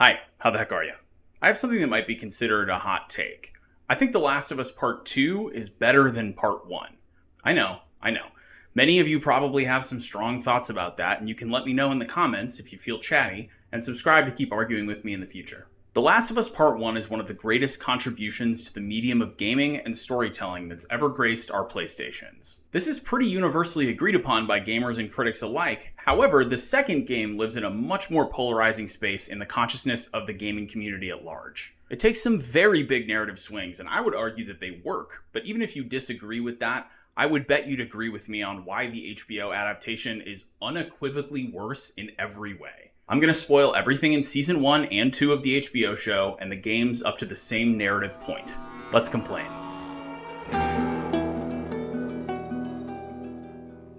Hi, how the heck are you? I have something that might be considered a hot take. I think The Last of Us Part 2 is better than Part 1. I know. Many of you probably have some strong thoughts about that, and you can let me know in the comments if you feel chatty, and subscribe to keep arguing with me in the future. The Last of Us Part 1 is one of the greatest contributions to the medium of gaming and storytelling that's ever graced our PlayStations. This is pretty universally agreed upon by gamers and critics alike. However, the second game lives in a much more polarizing space in the consciousness of the gaming community at large. It takes some very big narrative swings, and I would argue that they work, but even if you disagree with that, I would bet you'd agree with me on why the HBO adaptation is unequivocally worse in every way. I'm going to spoil everything in Season 1 and 2 of the HBO show, and the games up to the same narrative point. Let's complain.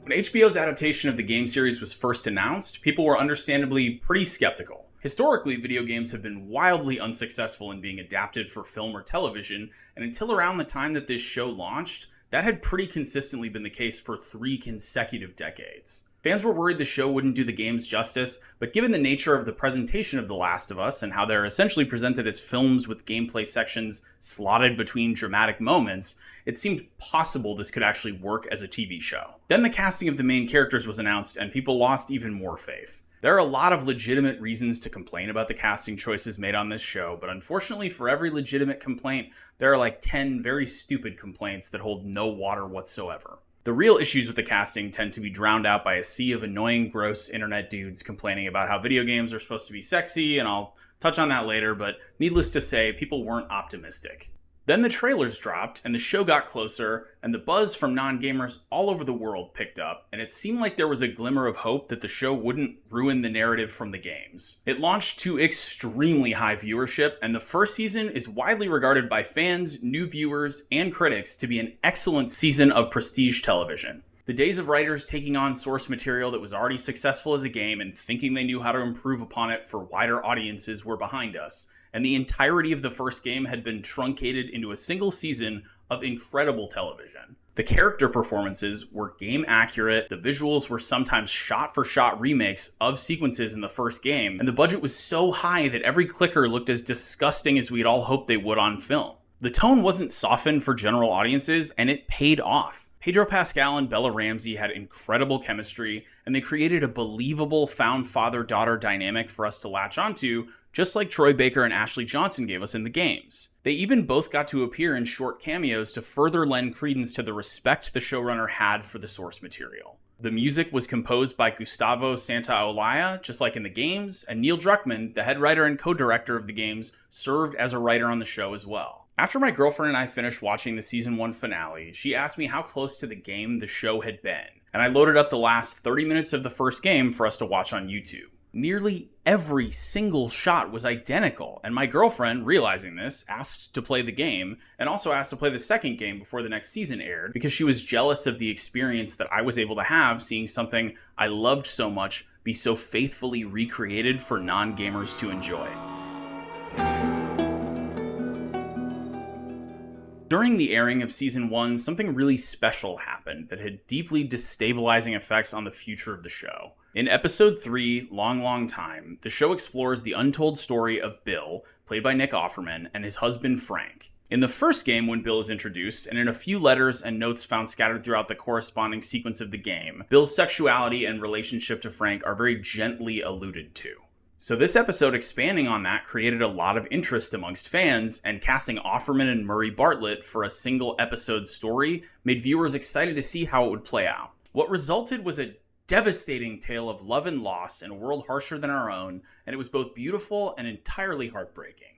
When HBO's adaptation of the game series was first announced, people were understandably pretty skeptical. Historically, video games have been wildly unsuccessful in being adapted for film or television, and until around the time that this show launched, that had pretty consistently been the case for 3 consecutive decades. Fans were worried the show wouldn't do the games justice, but given the nature of the presentation of The Last of Us and how they're essentially presented as films with gameplay sections slotted between dramatic moments, it seemed possible this could actually work as a TV show. Then the casting of the main characters was announced, and people lost even more faith. There are a lot of legitimate reasons to complain about the casting choices made on this show, but unfortunately for every legitimate complaint, there are like 10 very stupid complaints that hold no water whatsoever. The real issues with the casting tend to be drowned out by a sea of annoying, gross internet dudes complaining about how video games are supposed to be sexy, and I'll touch on that later, but needless to say, people weren't optimistic. Then the trailers dropped, and the show got closer, and the buzz from non-gamers all over the world picked up, and it seemed like there was a glimmer of hope that the show wouldn't ruin the narrative from the games. It launched to extremely high viewership, and the first season is widely regarded by fans, new viewers, and critics to be an excellent season of prestige television. The days of writers taking on source material that was already successful as a game and thinking they knew how to improve upon it for wider audiences were behind us, and the entirety of the first game had been truncated into a single season of incredible television. The character performances were game accurate, the visuals were sometimes shot-for-shot remakes of sequences in the first game, and the budget was so high that every clicker looked as disgusting as we'd all hoped they would on film. The tone wasn't softened for general audiences, and it paid off. Pedro Pascal and Bella Ramsey had incredible chemistry, and they created a believable found father-daughter dynamic for us to latch onto, just like Troy Baker and Ashley Johnson gave us in the games. They even both got to appear in short cameos to further lend credence to the respect the showrunner had for the source material. The music was composed by Gustavo Santaolalla, just like in the games, and Neil Druckmann, the head writer and co-director of the games, served as a writer on the show as well. After my girlfriend and I finished watching the Season 1 finale, she asked me how close to the game the show had been, and I loaded up the last 30 minutes of the first game for us to watch on YouTube. Nearly every single shot was identical, and my girlfriend, realizing this, asked to play the game, and also asked to play the second game before the next season aired, because she was jealous of the experience that I was able to have seeing something I loved so much be so faithfully recreated for non-gamers to enjoy. During the airing of Season 1, something really special happened that had deeply destabilizing effects on the future of the show. In Episode 3, Long Time, the show explores the untold story of Bill, played by Nick Offerman, and his husband Frank. In the first game, when Bill is introduced, and in a few letters and notes found scattered throughout the corresponding sequence of the game, Bill's sexuality and relationship to Frank are very gently alluded to. So this episode expanding on that created a lot of interest amongst fans, and casting Offerman and Murray Bartlett for a single episode story made viewers excited to see how it would play out. What resulted was a devastating tale of love and loss in a world harsher than our own, and it was both beautiful and entirely heartbreaking.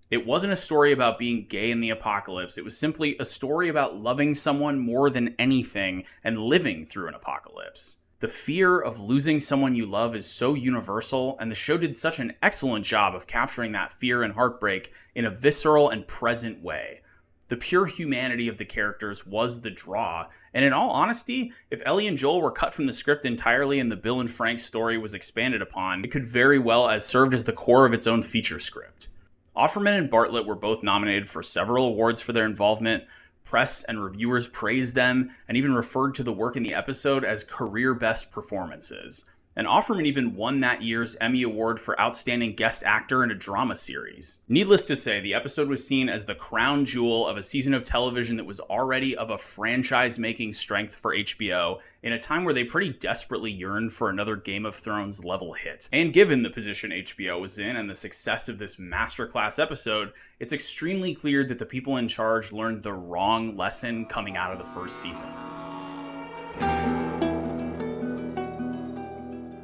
It wasn't a story about being gay in the apocalypse, it was simply a story about loving someone more than anything and living through an apocalypse. The fear of losing someone you love is so universal, and the show did such an excellent job of capturing that fear and heartbreak in a visceral and present way. The pure humanity of the characters was the draw, and in all honesty, if Ellie and Joel were cut from the script entirely and the Bill and Frank story was expanded upon, it could very well have served as the core of its own feature script. Offerman and Bartlett were both nominated for several awards for their involvement. Press and reviewers praised them and even referred to the work in the episode as career best performances. And Offerman even won that year's Emmy Award for Outstanding Guest Actor in a Drama Series. Needless to say, the episode was seen as the crown jewel of a season of television that was already of a franchise-making strength for HBO in a time where they pretty desperately yearned for another Game of Thrones level hit. And given the position HBO was in and the success of this masterclass episode, it's extremely clear that the people in charge learned the wrong lesson coming out of the first season.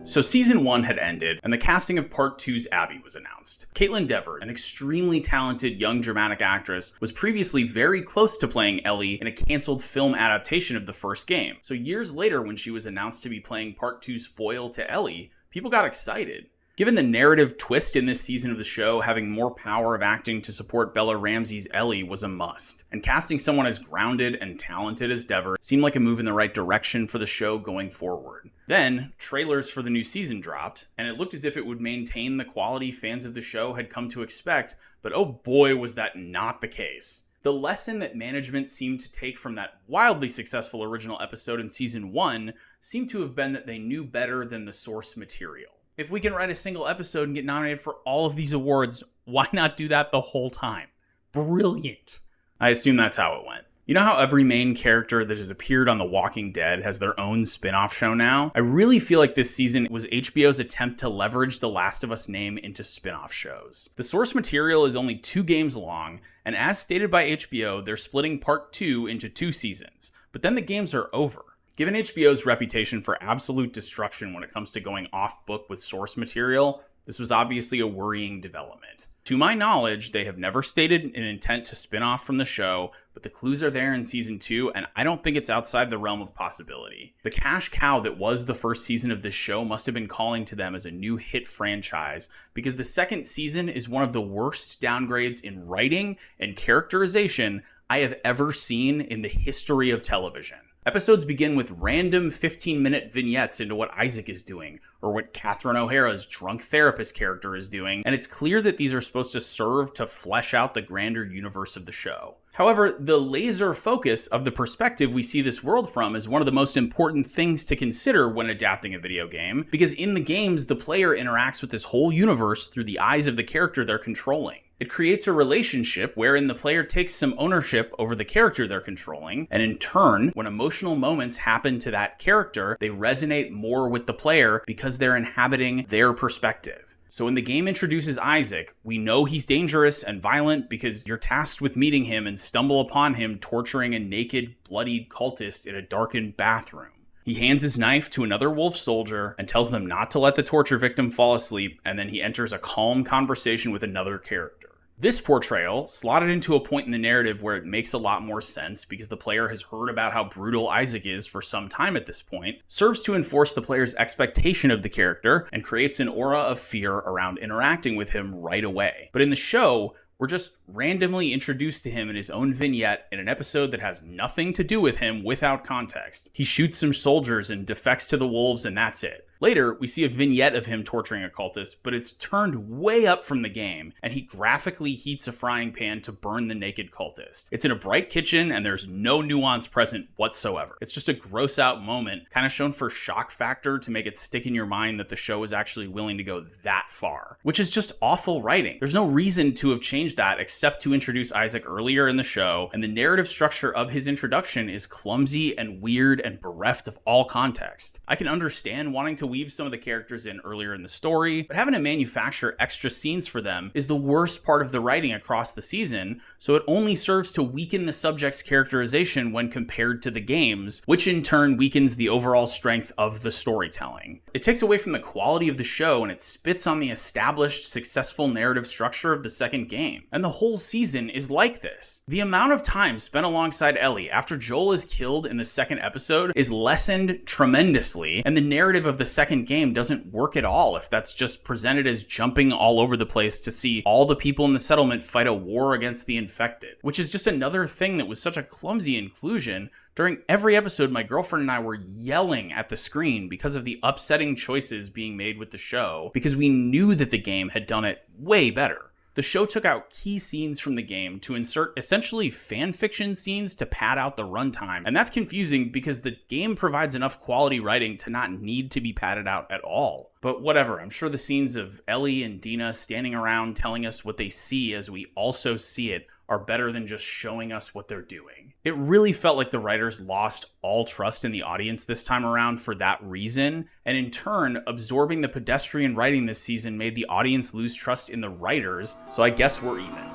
So season 1 had ended, and the casting of part 2's Abby was announced. Caitlin Dever, an extremely talented young dramatic actress, was previously very close to playing Ellie in a cancelled film adaptation of the first game. So years later, when she was announced to be playing part 2's foil to Ellie, people got excited. Given the narrative twist in this season of the show, having more power of acting to support Bella Ramsey's Ellie was a must, and casting someone as grounded and talented as Dever seemed like a move in the right direction for the show going forward. Then, trailers for the new season dropped, and it looked as if it would maintain the quality fans of the show had come to expect, but oh boy was that not the case. The lesson that management seemed to take from that wildly successful original episode in season 1 seemed to have been that they knew better than the source material. If we can write a single episode and get nominated for all of these awards, why not do that the whole time? Brilliant. I assume that's how it went. You know how every main character that has appeared on The Walking Dead has their own spin-off show now? I really feel like this season was HBO's attempt to leverage the Last of Us name into spin-off shows. The source material is only 2 games long, and as stated by HBO, they're splitting part 2 into 2 seasons. But then the games are over. Given HBO's reputation for absolute destruction when it comes to going off-book with source material, this was obviously a worrying development. To my knowledge, they have never stated an intent to spin off from the show, but the clues are there in season 2, and I don't think it's outside the realm of possibility. The cash cow that was the first season of this show must have been calling to them as a new hit franchise, because the second season is one of the worst downgrades in writing and characterization I have ever seen in the history of television. Episodes begin with random 15-minute vignettes into what Isaac is doing, or what Catherine O'Hara's drunk therapist character is doing, and it's clear that these are supposed to serve to flesh out the grander universe of the show. However, the laser focus of the perspective we see this world from is one of the most important things to consider when adapting a video game, because in the games, the player interacts with this whole universe through the eyes of the character they're controlling. It creates a relationship wherein the player takes some ownership over the character they're controlling, and in turn, when emotional moments happen to that character, they resonate more with the player because they're inhabiting their perspective. So when the game introduces Isaac, we know he's dangerous and violent because you're tasked with meeting him and stumble upon him torturing a naked, bloodied cultist in a darkened bathroom. He hands his knife to another wolf soldier and tells them not to let the torture victim fall asleep, and then he enters a calm conversation with another character. This portrayal, slotted into a point in the narrative where it makes a lot more sense because the player has heard about how brutal Isaac is for some time at this point, serves to enforce the player's expectation of the character and creates an aura of fear around interacting with him right away. But in the show, we're just randomly introduced to him in his own vignette in an episode that has nothing to do with him without context. He shoots some soldiers and defects to the wolves, and that's it. Later, we see a vignette of him torturing a cultist, but it's turned way up from the game, and he graphically heats a frying pan to burn the naked cultist. It's in a bright kitchen, and there's no nuance present whatsoever. It's just a gross out moment, kind of shown for shock factor to make it stick in your mind that the show is actually willing to go that far, which is just awful writing. There's no reason to have changed that except to introduce Isaac earlier in the show, and the narrative structure of his introduction is clumsy and weird and bereft of all context. I can understand wanting to weave some of the characters in earlier in the story, but having to manufacture extra scenes for them is the worst part of the writing across the season, so it only serves to weaken the subject's characterization when compared to the games, which in turn weakens the overall strength of the storytelling. It takes away from the quality of the show, and it spits on the established, successful narrative structure of the second game. And the whole season is like this. The amount of time spent alongside Ellie after Joel is killed in the second episode is lessened tremendously, and the narrative of the second game doesn't work at all if that's just presented as jumping all over the place to see all the people in the settlement fight a war against the infected, which is just another thing that was such a clumsy inclusion. During every episode, my girlfriend and I were yelling at the screen because of the upsetting choices being made with the show, because we knew that the game had done it way better. The show took out key scenes from the game to insert essentially fanfiction scenes to pad out the runtime, and that's confusing because the game provides enough quality writing to not need to be padded out at all. But whatever, I'm sure the scenes of Ellie and Dina standing around telling us what they see as we also see it are better than just showing us what they're doing. It really felt like the writers lost all trust in the audience this time around for that reason, and in turn, absorbing the pedestrian writing this season made the audience lose trust in the writers, so I guess we're even.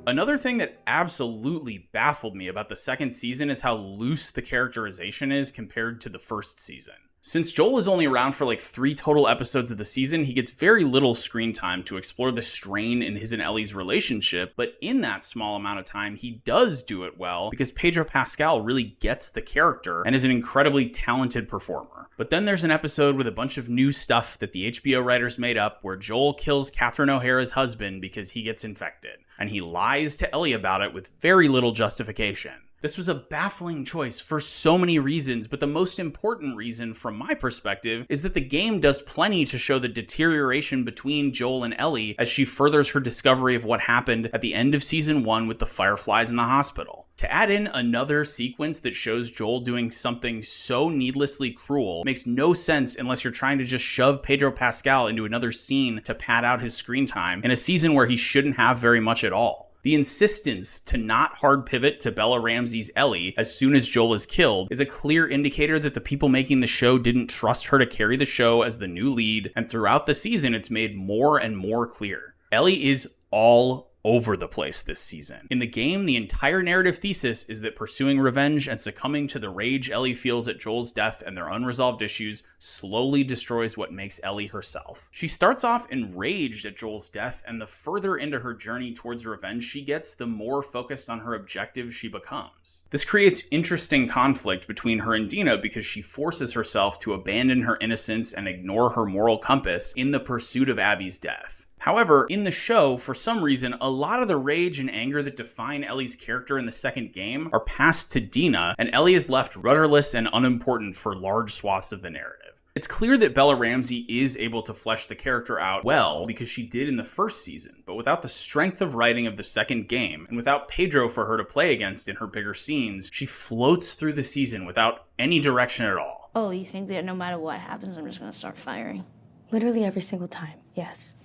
Another thing that absolutely baffled me about the second season is how loose the characterization is compared to the first season. Since Joel is only around for like 3 total episodes of the season, he gets very little screen time to explore the strain in his and Ellie's relationship, but in that small amount of time, he does do it well because Pedro Pascal really gets the character and is an incredibly talented performer. But then there's an episode with a bunch of new stuff that the HBO writers made up where Joel kills Catherine O'Hara's husband because he gets infected, and he lies to Ellie about it with very little justification. This was a baffling choice for so many reasons, but the most important reason from my perspective is that the game does plenty to show the deterioration between Joel and Ellie as she furthers her discovery of what happened at the end of season 1 with the fireflies in the hospital. To add in another sequence that shows Joel doing something so needlessly cruel makes no sense unless you're trying to just shove Pedro Pascal into another scene to pad out his screen time in a season where he shouldn't have very much at all. The insistence to not hard pivot to Bella Ramsey's Ellie as soon as Joel is killed is a clear indicator that the people making the show didn't trust her to carry the show as the new lead, and throughout the season it's made more and more clear. Ellie is all over the place this season. In the game, the entire narrative thesis is that pursuing revenge and succumbing to the rage Ellie feels at Joel's death and their unresolved issues slowly destroys what makes Ellie herself. She starts off enraged at Joel's death, and the further into her journey towards revenge she gets, the more focused on her objectives she becomes. This creates interesting conflict between her and Dina because she forces herself to abandon her innocence and ignore her moral compass in the pursuit of Abby's death. However, in the show, for some reason, a lot of the rage and anger that define Ellie's character in the second game are passed to Dina, and Ellie is left rudderless and unimportant for large swaths of the narrative. It's clear that Bella Ramsey is able to flesh the character out well because she did in the first season, but without the strength of writing of the second game, and without Pedro for her to play against in her bigger scenes, she floats through the season without any direction at all. Oh, you think that no matter what happens, I'm just gonna start firing? Literally every single time, yes.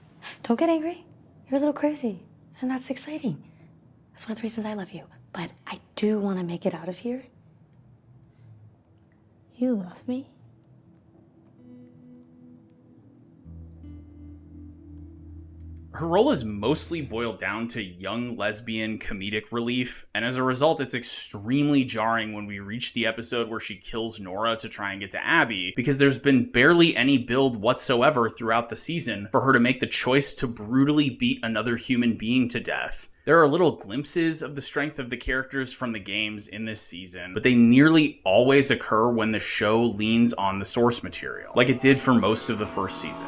Don't get angry. You're a little crazy, and that's exciting. That's one of the reasons I love you. But I do want to make it out of here. You love me? Her role is mostly boiled down to young lesbian comedic relief, and as a result, it's extremely jarring when we reach the episode where she kills Nora to try and get to Abby, because there's been barely any build whatsoever throughout the season for her to make the choice to brutally beat another human being to death. There are little glimpses of the strength of the characters from the games in this season, but they nearly always occur when the show leans on the source material, like it did for most of the first season.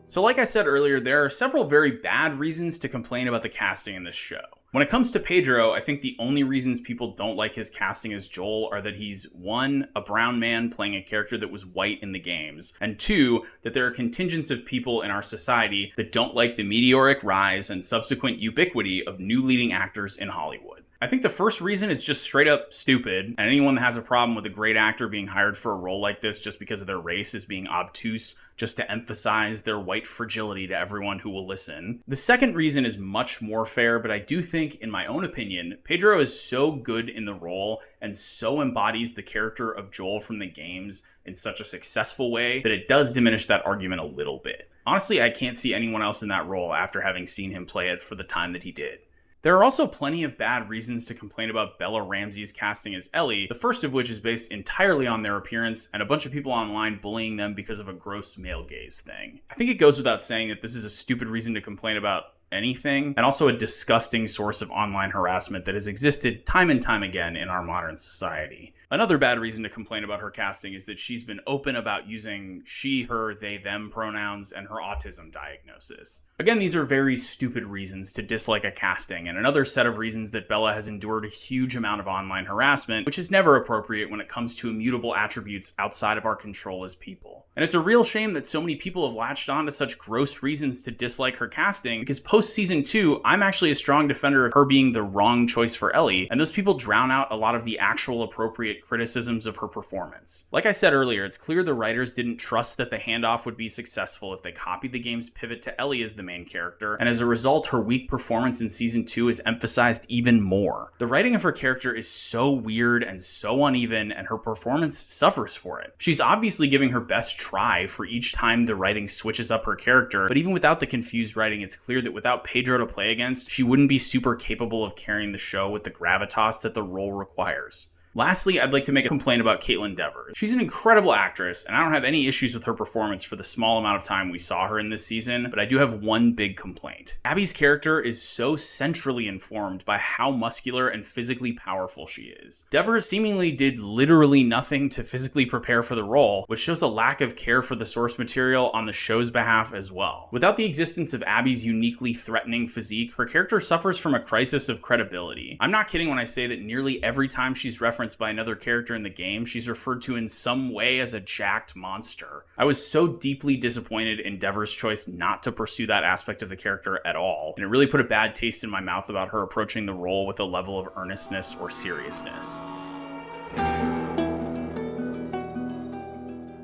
So like I said earlier, there are several very bad reasons to complain about the casting in this show. When it comes to Pedro, I think the only reasons people don't like his casting as Joel are that he's 1, a brown man playing a character that was white in the games, and 2, that there are contingents of people in our society that don't like the meteoric rise and subsequent ubiquity of new leading actors in Hollywood. I think the first reason is just straight up stupid, and anyone that has a problem with a great actor being hired for a role like this just because of their race is being obtuse just to emphasize their white fragility to everyone who will listen. The second reason is much more fair, but I do think, in my own opinion, Pedro is so good in the role and so embodies the character of Joel from the games in such a successful way that it does diminish that argument a little bit. Honestly, I can't see anyone else in that role after having seen him play it for the time that he did. There are also plenty of bad reasons to complain about Bella Ramsey's casting as Ellie, the first of which is based entirely on their appearance and a bunch of people online bullying them because of a gross male gaze thing. I think it goes without saying that this is a stupid reason to complain about anything, and also a disgusting source of online harassment that has existed time and time again in our modern society. Another bad reason to complain about her casting is that she's been open about using she, her, they, them pronouns and her autism diagnosis. Again, these are very stupid reasons to dislike a casting, and another set of reasons that Bella has endured a huge amount of online harassment, which is never appropriate when it comes to immutable attributes outside of our control as people. And it's a real shame that so many people have latched on to such gross reasons to dislike her casting, because post-season 2, I'm actually a strong defender of her being the wrong choice for Ellie, and those people drown out a lot of the actual appropriate criticisms of her performance. Like I said earlier, it's clear the writers didn't trust that the handoff would be successful if they copied the game's pivot to Ellie as the main character, and as a result, her weak performance in season 2 is emphasized even more. The writing of her character is so weird and so uneven, and her performance suffers for it. She's obviously giving her best try for each time the writing switches up her character, but even without the confused writing, it's clear that without Pedro to play against, she wouldn't be super capable of carrying the show with the gravitas that the role requires. Lastly, I'd like to make a complaint about Caitlin Devers. She's an incredible actress, and I don't have any issues with her performance for the small amount of time we saw her in this season, but I do have one big complaint. Abby's character is so centrally informed by how muscular and physically powerful she is. Devers seemingly did literally nothing to physically prepare for the role, which shows a lack of care for the source material on the show's behalf as well. Without the existence of Abby's uniquely threatening physique, her character suffers from a crisis of credibility. I'm not kidding when I say that nearly every time she's referenced by another character in the game, she's referred to in some way as a jacked monster. I was so deeply disappointed in Devers' choice not to pursue that aspect of the character at all, and it really put a bad taste in my mouth about her approaching the role with a level of earnestness or seriousness.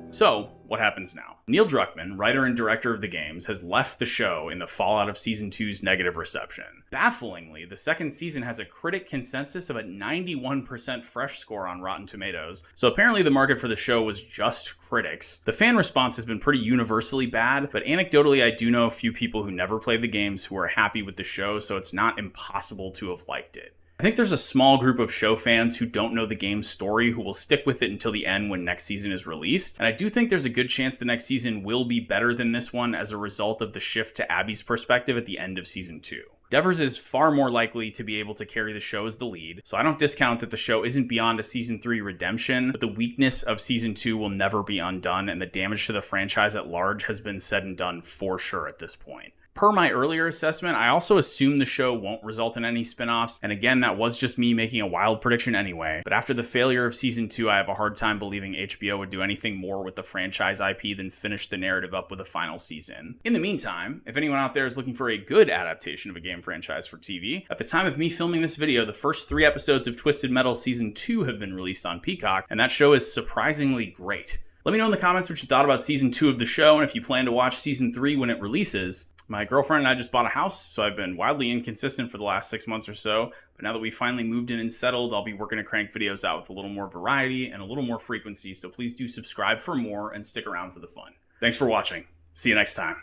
So, what happens now? Neil Druckmann, writer and director of the games, has left the show in the fallout of Season 2's negative reception. Bafflingly, the second season has a critic consensus of a 91% fresh score on Rotten Tomatoes, so apparently the market for the show was just critics. The fan response has been pretty universally bad, but anecdotally I do know a few people who never played the games who are happy with the show, so it's not impossible to have liked it. I think there's a small group of show fans who don't know the game's story who will stick with it until the end when next season is released, and I do think there's a good chance the next season will be better than this one as a result of the shift to Abby's perspective at the end of season 2. Devers is far more likely to be able to carry the show as the lead, so I don't discount that the show isn't beyond a season 3 redemption, but the weakness of season 2 will never be undone, and the damage to the franchise at large has been said and done for sure at this point. Per my earlier assessment, I also assume the show won't result in any spin-offs, and again, that was just me making a wild prediction anyway, but after the failure of season 2, I have a hard time believing HBO would do anything more with the franchise IP than finish the narrative up with a final season. In the meantime, if anyone out there is looking for a good adaptation of a game franchise for TV, at the time of me filming this video, the first 3 episodes of Twisted Metal Season 2 have been released on Peacock, and that show is surprisingly great. Let me know in the comments what you thought about Season 2 of the show, and if you plan to watch Season 3 when it releases. My girlfriend and I just bought a house, so I've been wildly inconsistent for the last 6 months or so, but now that we finally moved in and settled, I'll be working to crank videos out with a little more variety and a little more frequency, so please do subscribe for more and stick around for the fun. Thanks for watching. See you next time.